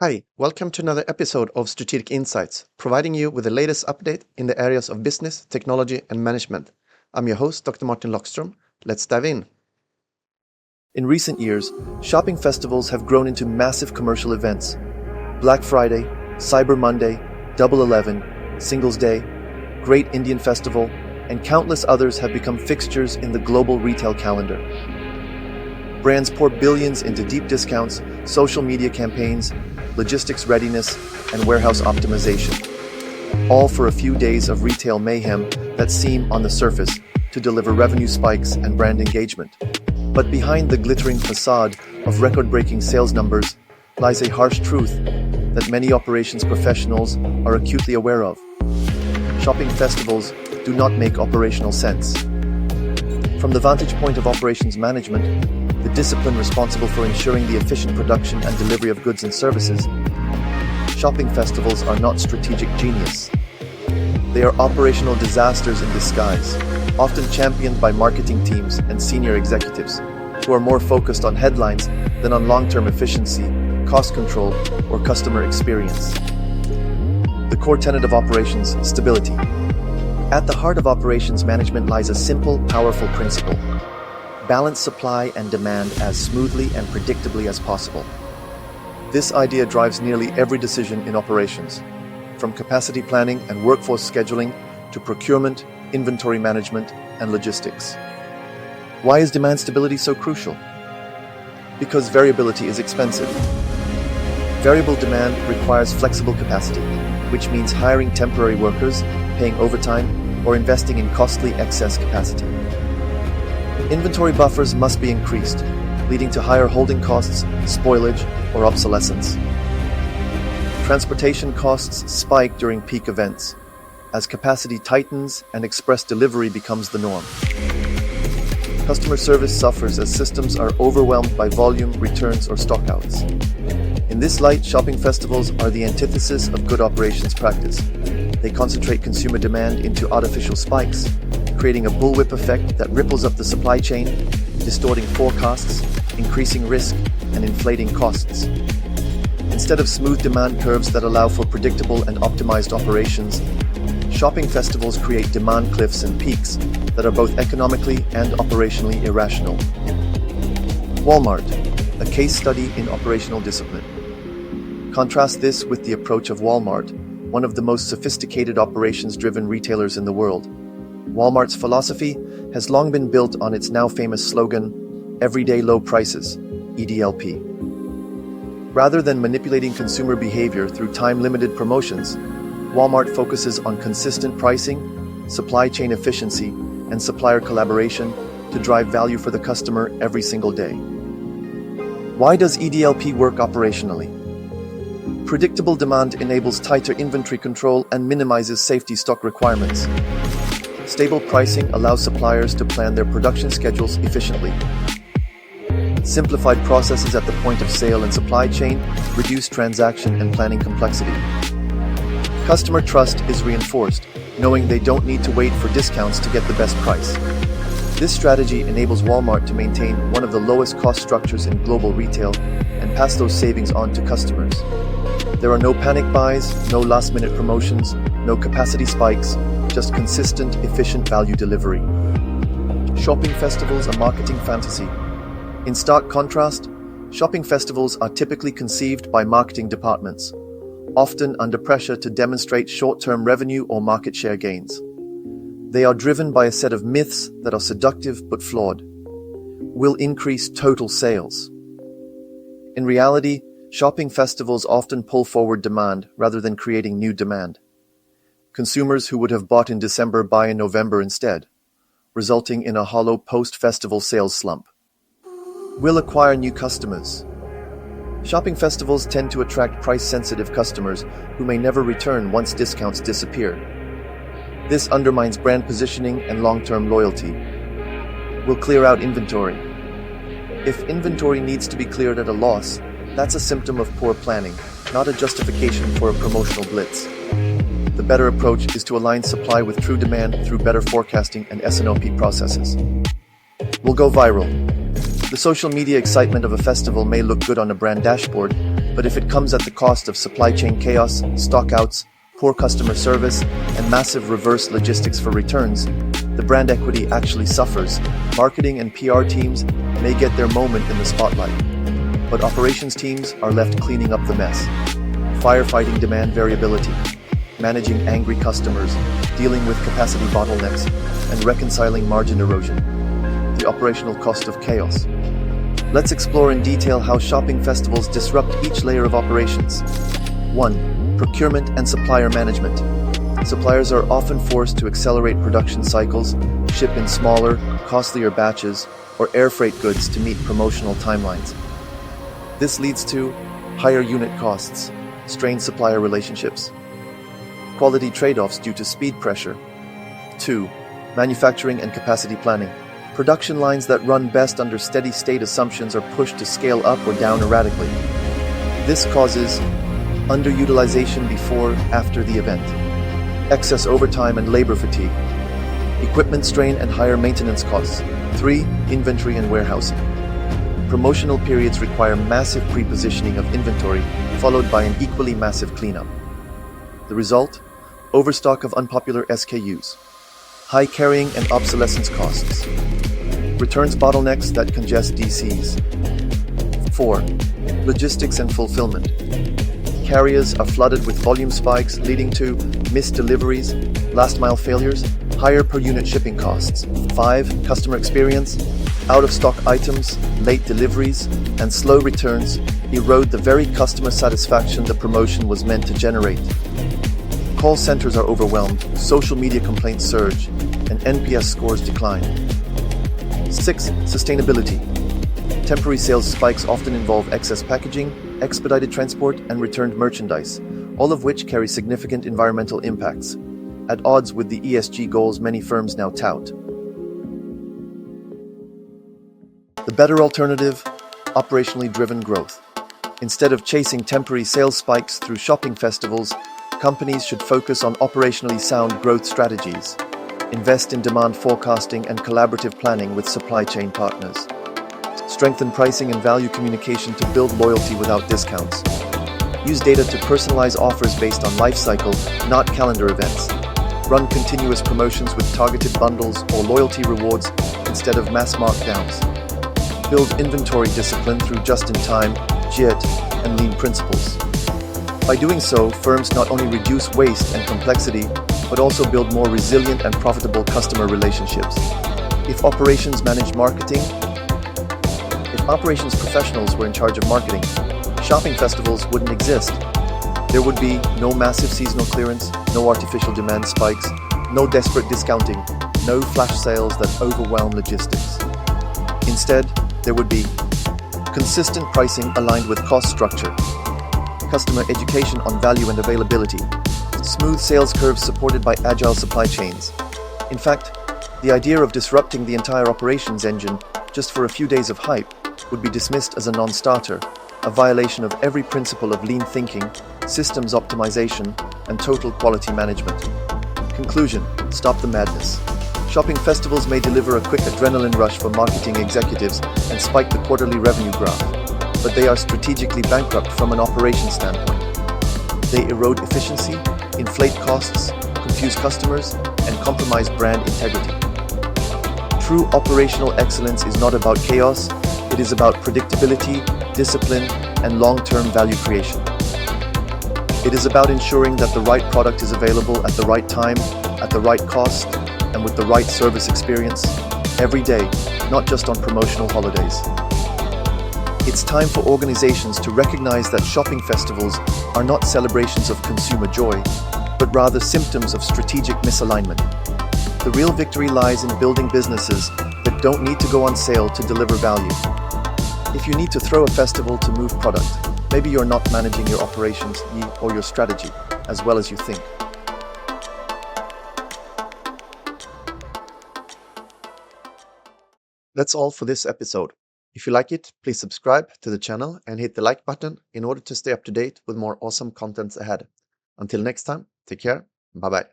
Hi, welcome to another episode of Strategic Insights, providing you with the latest update in the areas of business, technology, and management. I'm your host, Dr. Martin Lockstrom. Let's dive in. In recent years, shopping festivals have grown into massive commercial events. Black Friday, Cyber Monday, Double 11, Singles Day, Great Indian Festival, and countless others have become fixtures in the global retail calendar. Brands pour billions into deep discounts, social media campaigns, logistics readiness, and warehouse optimization, all for a few days of retail mayhem that seem, on the surface, to deliver revenue spikes and brand engagement. But behind the glittering facade of record-breaking sales numbers lies a harsh truth that many operations professionals are acutely aware of. Shopping festivals do not make operational sense. From the vantage point of operations management, the discipline responsible for ensuring the efficient production and delivery of goods and services, shopping festivals are not strategic genius. They are operational disasters in disguise, often championed by marketing teams and senior executives, who are more focused on headlines than on long-term efficiency, cost control, or customer experience. The core tenet of operations: stability. At the heart of operations management lies a simple, powerful principle: balance supply and demand as smoothly and predictably as possible. This idea drives nearly every decision in operations, from capacity planning and workforce scheduling to procurement, inventory management, and logistics. Why is demand stability so crucial? Because variability is expensive. Variable demand requires flexible capacity, which means hiring temporary workers, paying overtime, or investing in costly excess capacity. Inventory buffers must be increased, leading to higher holding costs, spoilage, or obsolescence. Transportation costs spike during peak events, as capacity tightens and express delivery becomes the norm. Customer service suffers as systems are overwhelmed by volume, returns, or stockouts. In this light, shopping festivals are the antithesis of good operations practice. They concentrate consumer demand into artificial spikes, creating a bullwhip effect that ripples up the supply chain, distorting forecasts, increasing risk, and inflating costs. Instead of smooth demand curves that allow for predictable and optimized operations, shopping festivals create demand cliffs and peaks that are both economically and operationally irrational. Walmart, a case study in operational discipline. Contrast this with the approach of Walmart, one of the most sophisticated operations-driven retailers in the world. Walmart's philosophy has long been built on its now famous slogan, "Everyday Low Prices," EDLP. Rather than manipulating consumer behavior through time-limited promotions, Walmart focuses on consistent pricing, supply chain efficiency, and supplier collaboration to drive value for the customer every single day. Why does EDLP work operationally? Predictable demand enables tighter inventory control and minimizes safety stock requirements. Stable pricing allows suppliers to plan their production schedules efficiently. Simplified processes at the point of sale and supply chain reduce transaction and planning complexity. Customer trust is reinforced, knowing they don't need to wait for discounts to get the best price. This strategy enables Walmart to maintain one of the lowest cost structures in global retail and pass those savings on to customers. There are no panic buys, no last-minute promotions, no capacity spikes, just consistent, efficient value delivery. Shopping festivals are marketing fantasy. In stark contrast, shopping festivals are typically conceived by marketing departments, often under pressure to demonstrate short-term revenue or market share gains. They are driven by a set of myths that are seductive but flawed. Will increase total sales. In reality, shopping festivals often pull forward demand rather than creating new demand. Consumers who would have bought in December buy in November instead, resulting in a hollow post-festival sales slump. Will acquire new customers. Shopping festivals tend to attract price-sensitive customers who may never return once discounts disappear. This undermines brand positioning and long-term loyalty. Will clear out inventory. If inventory needs to be cleared at a loss, that's a symptom of poor planning, not a justification for a promotional blitz. The better approach is to align supply with true demand through better forecasting and S&OP processes. Will go viral. The social media excitement of a festival may look good on a brand dashboard, But if it comes at the cost of supply chain chaos, stockouts, poor customer service, and massive reverse logistics for returns, the brand equity actually suffers. Marketing and PR teams may get their moment in the spotlight, but operations teams are left cleaning up the mess. Firefighting demand variability, managing angry customers, dealing with capacity bottlenecks, and reconciling margin erosion. The operational cost of chaos. Let's explore in detail how shopping festivals disrupt each layer of operations. 1. Procurement and supplier management. Suppliers are often forced to accelerate production cycles, ship in smaller, costlier batches, or air freight goods to meet promotional timelines. This leads to higher unit costs, strained supplier relationships, quality trade-offs due to speed pressure. 2. Manufacturing and capacity planning. Production lines that run best under steady-state assumptions are pushed to scale up or down erratically. This causes underutilization before, after the event, excess overtime and labor fatigue, equipment strain and higher maintenance costs. 3. Inventory and warehousing. Promotional periods require massive pre-positioning of inventory, followed by an equally massive cleanup. The result? Overstock of unpopular SKUs, high carrying and obsolescence costs, returns bottlenecks that congest DCs. 4. Logistics and fulfillment. Carriers are flooded with volume spikes leading to missed deliveries, last-mile failures, higher per-unit shipping costs. 5. Customer experience. Out-of-stock items, late deliveries, and slow returns erode the very customer satisfaction the promotion was meant to generate. Call centers are overwhelmed, social media complaints surge, and NPS scores decline. 6. Sustainability. Temporary sales spikes often involve excess packaging, expedited transport, and returned merchandise, all of which carry significant environmental impacts, at odds with the ESG goals many firms now tout. The better alternative: operationally driven growth. Instead of chasing temporary sales spikes through shopping festivals, companies should focus on operationally sound growth strategies. Invest in demand forecasting and collaborative planning with supply chain partners. Strengthen pricing and value communication to build loyalty without discounts. Use data to personalize offers based on life cycle, not calendar events. Run continuous promotions with targeted bundles or loyalty rewards instead of mass markdowns. Build inventory discipline through just-in-time, JIT, and lean principles. By doing so, firms not only reduce waste and complexity, but also build more resilient and profitable customer relationships. If operations professionals were in charge of marketing, shopping festivals wouldn't exist. There would be no massive seasonal clearance, no artificial demand spikes, no desperate discounting, no flash sales that overwhelm logistics. Instead, there would be consistent pricing aligned with cost structure, customer education on value and availability, smooth sales curves supported by agile supply chains. In fact, the idea of disrupting the entire operations engine just for a few days of hype would be dismissed as a non-starter, a violation of every principle of lean thinking, systems optimization, and total quality management. Conclusion: stop the madness. Shopping festivals may deliver a quick adrenaline rush for marketing executives and spike the quarterly revenue graph, but they are strategically bankrupt from an operations standpoint. They erode efficiency, inflate costs, confuse customers, and compromise brand integrity. True operational excellence is not about chaos, it is about predictability, discipline, and long-term value creation. It is about ensuring that the right product is available at the right time, at the right cost, and with the right service experience, every day, not just on promotional holidays. It's time for organizations to recognize that shopping festivals are not celebrations of consumer joy, but rather symptoms of strategic misalignment. The real victory lies in building businesses that don't need to go on sale to deliver value. If you need to throw a festival to move product, maybe you're not managing your operations or your strategy as well as you think. That's all for this episode. If you like it, please subscribe to the channel and hit the like button in order to stay up to date with more awesome contents ahead. Until next time, take care. Bye-bye.